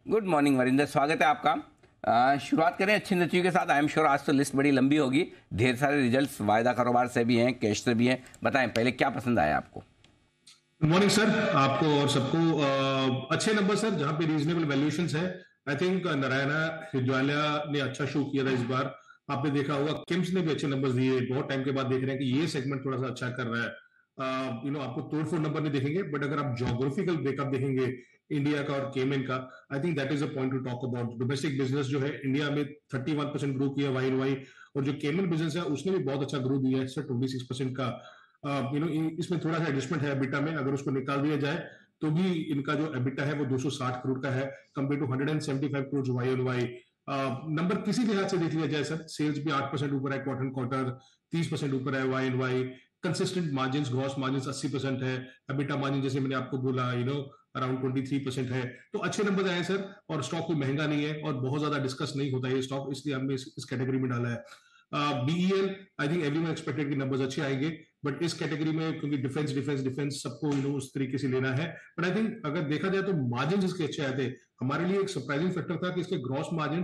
Good morning Varinder, स्वागत है आपका। शुरुआत करें अच्छी नतीजों के साथ। आई एम श्योर आज तो लिस्ट बड़ी लंबी होगी, ढेर सारे रिजल्ट्स वायदा कारोबार से भी हैं, कैश से भी हैं। बताएं पहले क्या पसंद आया आपको। गुड मॉर्निंग सर, आपको और सबको। अच्छे नंबर सर, जहां पे रीजनेबल वैल्यूएशंस है। आई थिंक नारायणा हृदयालय ने अच्छा शो किया था इस बार। आपने देखा होगा किम्स ने भी अच्छे नंबर्स दिए। बहुत टाइम के बाद देख रहे हैं कि ये सेगमेंट थोड़ा सा अच्छा कर रहा है। आपको तोड़फोड़ नंबर नहीं दिखेंगे, बट अगर आप जोग्राफिकल ब्रेकअप देखेंगे इंडिया का और केमेन का, I think that is a point two talk about. Domestic business जो है इंडिया में 31% ग्रो किया वाई वाई, और जो केमन बिजनेस है उसने भी बहुत अच्छा ग्रो दिया है सर, 26% का। इसमें थोड़ा सा एडजस्टमेंट है एबिटा में, अगर उसको निकाल दिया जाए तो भी इनका जो एबिटा है वो 260 करोड़ का है, compare to 175 crore Y on Y. Number किसी लिहाज से देख लिया जाए सर, सेल्स भी 8% ऊपर है क्वार्टर क्वार्टर, 30% ऊपर है Y on Y. Consistent margin, gross margin 80% है। एबिटा मार्जिन जैसे मैंने आपको बोला अराउंड 23% है। तो अच्छे नंबर आए सर, और स्टॉक कोई महंगा नहीं है और बहुत ज्यादा डिस्कस नहीं होता है ये स्टॉक, इसलिए हमने इस कैटेगरी में डाला है। BEL, I think everyone expected कि नंबर्स अच्छे आएंगे, बट इस कैटेगरी में क्योंकि डिफेंस डिफेंस डिफेंस सबको उस तरीके से लेना है। बट आई थिंक अगर देखा जाए तो मार्जिन इसके अच्छे आए थे। हमारे लिए एक सरप्राइजिंग फैक्टर था कि इसके ग्रॉस मार्जिन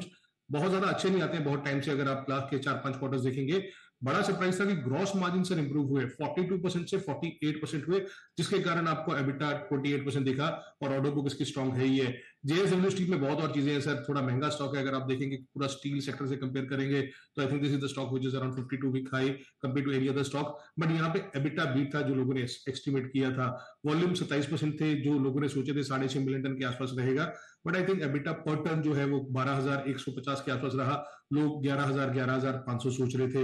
बहुत ज्यादा अच्छे नहीं आते हैं बहुत टाइम से। अगर आप लास्ट के 4-5 क्वार्टर्स देखेंगे, बड़ा सरप्राइज था कि ग्रॉस मार्जिन सर इंप्रूव हुए, 42% से 48% हुए, जिसके कारण आपको एबिटा 28% दिखा, और ऑर्डर बुक इसकी स्ट्रॉन्ग है ही है। जेएसडब्ल्यू स्टील में बहुत और चीजें हैं सर, थोड़ा महंगा स्टॉक है। अगर आप देखेंगे पूरा स्टील सेक्टर से कंपेयर करेंगे तो I think this is the stock which is around 52 week high compare to any other stock. But यहाँ पे एबिटा बीट था जो लोगों ने एस्टिमेट किया था। वॉल्यूम 27% थे, जो लोगों ने सोचे थे 6.5 मिलियन टन के आसपास रहेगा, बट आई थिंक एबिटा पर टन जो है वो 12,150 के आसपास रहा। लोग 11,500 सोच रहे थे।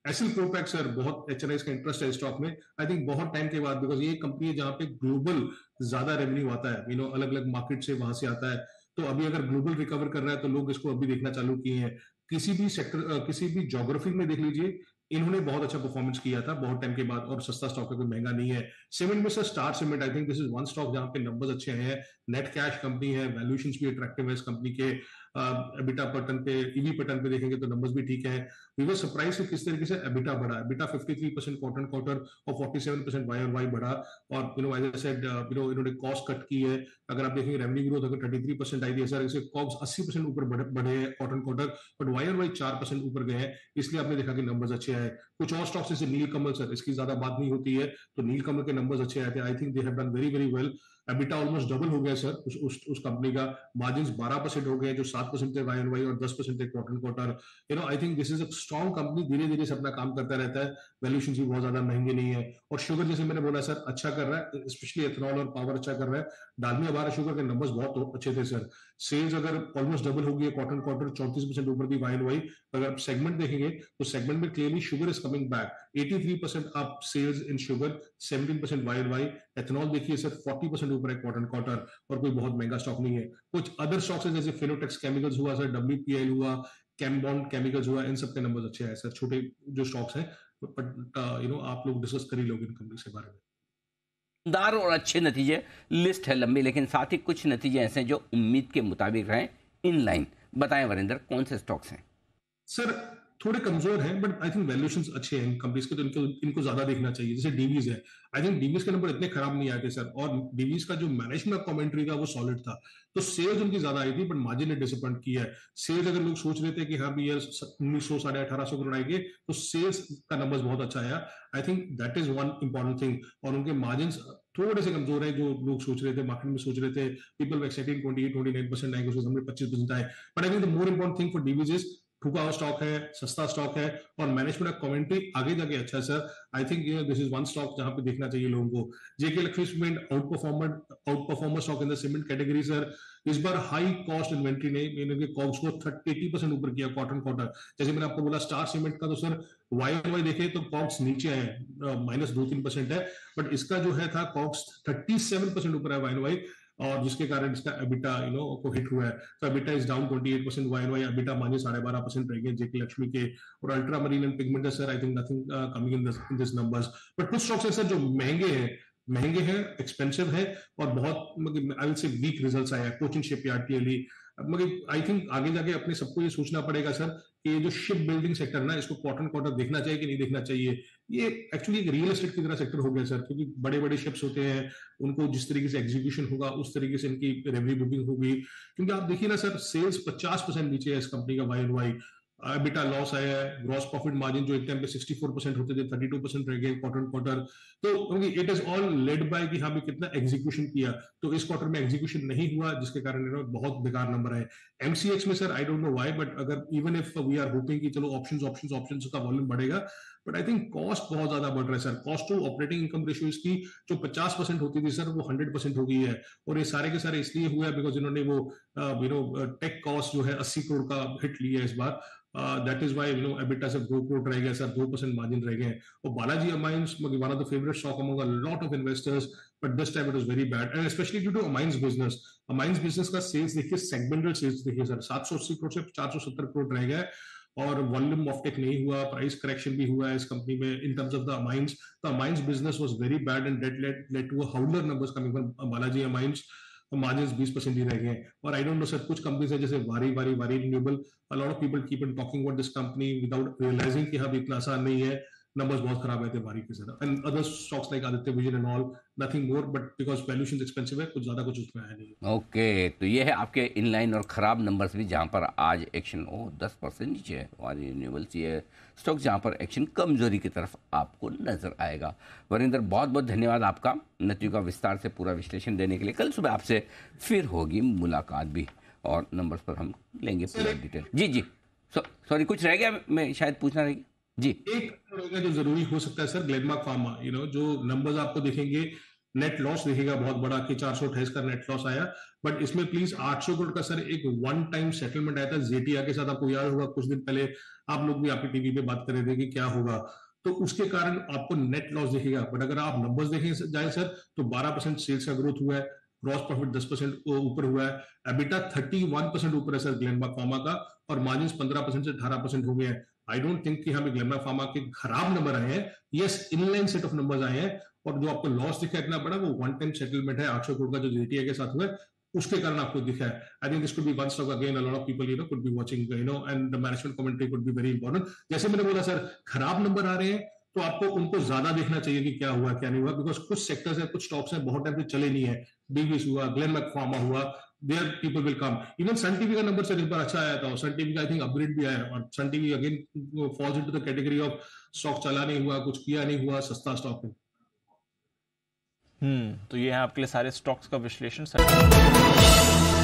एसएल प्रोपैक सर, बहुत एचएनआई का इंटरेस्ट है स्टॉक में, आई थिंक बहुत टाइम के बाद, बिकॉज ये कंपनी है जहां पे ग्लोबल ज्यादा रेवेन्यू आता है, अलग अलग मार्केट से वहां से आता है। तो अभी अगर ग्लोबल रिकवर कर रहा है तो लोग इसको अभी देखना चालू किए हैं। किसी भी सेक्टर, किसी भी ज्योग्राफी में देख लीजिए, इन्होंने बहुत अच्छा परफॉर्मेंस किया था बहुत टाइम के बाद, और सस्ता स्टॉक है, कोई महंगा नहीं है। सीमेंट में sir star cement, I think this is one stock जहां पे नंबर्स अच्छे आए हैं। नेट कैश कंपनी है, वैल्यूएशन भी अट्रैक्टिव है इस कंपनी के। एबिटा पर टन पे, ईवी पर टन पे देखेंगे तो नंबर्स भी ठीक है। वी वर सरप्राइज कि किस तरीके से एबिटा बढ़ा। एबिटा 53% क्वार्टर क्वार्टर और 47% वाई ऑन वाई बढ़ा। और एज आई सेड, इन्होंने कॉस्ट कट की है। अगर आप देखेंगे रेवेन्यू ग्रोथ अगर 33% आई थी सर, इसे कॉस्ट 80% ऊपर बढ़े हैं quarter quarter, but Y on Y 4% ऊपर गए हैं, इसलिए आपने देखा कि नंबर्स अच्छे आए। कुछ और स्टॉक्स जैसे नीलकमल सर, इसकी ज्यादा बात नहीं होती है, तो नीलकमल के नंबर्स अच्छे आए थे। I think they have done very very well. EBITDA almost double हो गया सर उस कंपनी का। मार्जिन 12% हो गए, जो 7% थे वाई एन वाई और 10% थे quarter quarter. I think this is a strong company, धीरे धीरे से अपना काम करता रहता है। वैल्यूएशन भी बहुत ज्यादा महंगे नहीं है। और शुगर जैसे मैंने बोला सर, अच्छा कर रहा है, स्पेशली एथेनॉल और पावर अच्छा कर रहा है। डालमिया भारत शुगर के नंबर्स बहुत अच्छे थे सर। सेल्स अगर ऑलमोस्ट डबल हो गई है क्वार्टर क्वार्टर, 34% ऊपर भी वाई एन वाई। अगर आप सेगमेंट देखेंगे तो सेगमेंट में clearly sugar is coming back. 83% up sales in sugar, 17% Y on Y. Ethanol देखिए सर, 40% ऊपर है क्वार्टर क्वार्टर, और कोई बहुत महंगा स्टॉक नहीं है। कुछ अदर स्टॉक्स है जैसे फिनोटेक्स केमिकल्स हुआ सर, डब्ल्यूपीएल हुआ, कैमबॉन्ड केमिकल्स हुआ, इन सबके नंबर्स अच्छे आए सर, छोटे जो स्टॉक्स हैं। बट आप लोग डिस्कस कर ही लोगे इन कंपनी के बारे में। दार और अच्छे नतीजे, लिस्ट है लंबी, लेकिन साथ ही कुछ नतीजे ऐसे हैं जो उम्मीद के मुताबिक हैं, इन लाइन। बताएं वरिंदर, कौन से स्टॉक्स हैं। सर थोड़े कमजोर हैं, बट आई थिंक वैल्यूएशंस अच्छे हैं कंपनीज के, तो इनको इनको ज्यादा देखना चाहिए। जैसे डीवीज है, आई थिंक डीवीज के नंबर इतने खराब नहीं आए थे सर, और डीवीज का जो मैनेजमेंट कमेंट्री था वो सॉलिड था। तो सेल्स उनकी ज्यादा आई थी, बट मार्जिन ने डिसअपॉइंट किया है। सेल्स अगर लोग सोच रहे थे कि हाँ भी यार 1900 1850 करोड़ आएंगे, तो सेल्स का नंबर बहुत अच्छा आया। I think that is one important thing. और उनके मार्जिन थोड़े से कमजोर है, जो लोग सोच रहे थे, मार्केट में सोच रहे थे, पीपल एक्साइटिंग 28-29% आएंगे, उसके सामने 25% आए। But I think the more important thing for Divis is ठुका हुआ स्टॉक है, सस्ता स्टॉक है, और मैनेजमेंट का कमेंट्री आगे जाके अच्छा है sir. I think this is one stock जहां पे देखना चाहिए लोगों को। JK Lakshmi cement outperformer stock in the cement category sir. इस बार हाई कॉस्ट इन्वेंट्री ने इनके कॉस्ट को 80% ऊपर किया क्वार्टर क्वार्टर। जैसे मैंने आपको बोला स्टार सीमेंट का, तो सर वाई वाई देखे तो कॉक्स नीचे है, -2-3% है, बट इसका जो है था कॉक्स 37% ऊपर है वाई वाई, और जिसके कारण इसका एबिटा को हिट हुआ है। तो EBITDA is down 28% Y Y, EBITDA -12.5% रहेंगे जेके लक्ष्मी के। और ultra marine and pigment sir, I think nothing coming in this numbers. But कुछ स्टॉक्स है सर जो महंगे हैं, महंगे हैं, एक्सपेंसिव है और बहुत I will say weak results आए हैं कोचिन शिपयार्ड क्लियरली। मगर आई थिंक आगे जाके अपने सबको ये सोचना पड़ेगा सर कि ये जो शिप बिल्डिंग सेक्टर ना, इसको क्वार्टर क्वार्टर देखना चाहिए कि नहीं देखना चाहिए। ये एक्चुअली एक रियल एस्टेट की तरह सेक्टर हो गया सर, क्योंकि बड़े बड़े शिप्स होते हैं, उनको जिस तरीके से एग्जीक्यूशन होगा उस तरीके से इनकी रेवेन्यू बुकिंग होगी। क्योंकि आप देखिए ना सर, सेल्स 50% नीचे है इस कंपनी का वाई। EBITDA लॉस आया है, ग्रॉस प्रॉफिट मार्जिन जो एक टाइम पे 64% होते थे 32% रह गए क्वार्टर क्वार्टर। तो it is all led by कि हाँ भी कितना एग्जीक्यूशन किया। तो इस क्वार्टर में एग्जीक्यूशन नहीं हुआ, जिसके कारण बहुत बेकार नंबर आए। MCX में sir I don't know why, but अगर even if we are hoping कि चलो ऑप्शंस का वॉल्यूम बढ़ेगा, बट आई थिंक कॉस्ट बहुत ज्यादा बढ़ रहा है sir. Cost to operating income ratio इसकी जो 50% होती थी सर, वो 100% हो गई है। और ये सारे के सारे इसलिए हुआ है बिकॉज इन्होंने वो टेक कॉस्ट जो है 80 करोड़ का हिट लिया है इस बार। दैट इज वाई EBITDA से 2 करोड़ रह गया सर, 2% मार्जिन रह गए। और Balaji amines one of the favourite stock among a lot of investors, but this time it was very bad and specially due to amines business. Amines business का sales देखिए, segmental sales देखिए sir, 780 crore से 470 करोड़ रह गए और वॉल्यूम ऑफ टेक नहीं हुआ, price correction भी हुआ है इस कंपनी में in terms of the amines. The amines business was very bad and that led to a howler numbers coming from Balaji amines. Margin 20% ही रह गए। और आई डोंट नो सर, कुछ कंपनीज है जैसे Waaree renewable, a lot of people keep on talking about this company without realising कि हाँ इतना आसान नहीं है। नंबर्स बहुत खराब आए थे वारी के sir, and other stocks like Aditya vision and all, nothing more, but because valuation expensive है, कुछ ज्यादा कुछ उसमें आया नहीं। ओके, तो ये है आपके इनलाइन और ख़राब नंबर्स भी, जहाँ पर आज एक्शन 10% नीचे है। और रिन्यूएबल्स ये स्टॉक जहाँ पर एक्शन कमजोरी की तरफ आपको नजर आएगा। वरिंदर, बहुत बहुत धन्यवाद आपका नतीजों का विस्तार से पूरा विश्लेषण देने के लिए। कल सुबह आपसे फिर होगी मुलाकात भी और नंबर्स पर हम लेंगे पूरा डिटेल। जी सॉरी, कुछ रह गया मैं शायद पूछना रहेगी जी। एक रहेगा जो जरूरी हो सकता है सर, ग्लेनमार्क फार्मा, जो नंबर्स आपको दिखेंगे, नेट लॉस दिखेगा बहुत बड़ा कि 428 का नेट लॉस आया, बट इसमें प्लीज 800 करोड़ का सर एक वन टाइम सेटलमेंट आया था जेटिया के साथ। आपको याद होगा कुछ दिन पहले आप लोग भी आपकी टीवी पे बात कर रहे थे कि क्या होगा, तो उसके कारण आपको नेट लॉस दिखेगा। बट अगर आप नंबर्स देखें जाए सर, तो 12% सेल्स का ग्रोथ हुआ है, ग्रॉस प्रॉफिट 10% ऊपर हुआ है, EBITDA 31% ऊपर है सर ग्लेनमार्क फार्मा का, और मार्जिन 15% से 18% हो गए हैं। आई डोंट थिंक कि हमें ग्लेनमार्क फार्मा के खराब नंबर आए हैं, yes inline set of numbers आए हैं। और जो आपको लॉस दिखा इतना बड़ा, वो वन टाइम सेटलमेंट है 800 करोड़ का जो जेटीए के साथ हुआ है, उसके कारण आपको दिखा है। आई think this could be one stock again, a lot of people could be watching and the management commentary could be very important. जैसे मैंने बोला सर, खराब नंबर आ रहे हैं तो आपको उनको ज्यादा देखना चाहिए कि क्या हुआ क्या नहीं हुआ, बिकॉज कुछ सेक्टर्स है, कुछ स्टॉक्स हैं बहुत टाइम से चले नहीं है। बीवीएस हुआ, ग्लेनमार्क फार्मा हुआ, there people will come. Even Sun TV का नंबर सर इस बार अच्छा आया था, और सन टीवी का आई थिंक अपग्रेड भी आया, और Sun TV again falls into the category of stock चला नहीं हुआ, कुछ किया नहीं हुआ, सस्ता स्टॉक है। तो ये है आपके लिए सारे स्टॉक्स का विश्लेषण सर।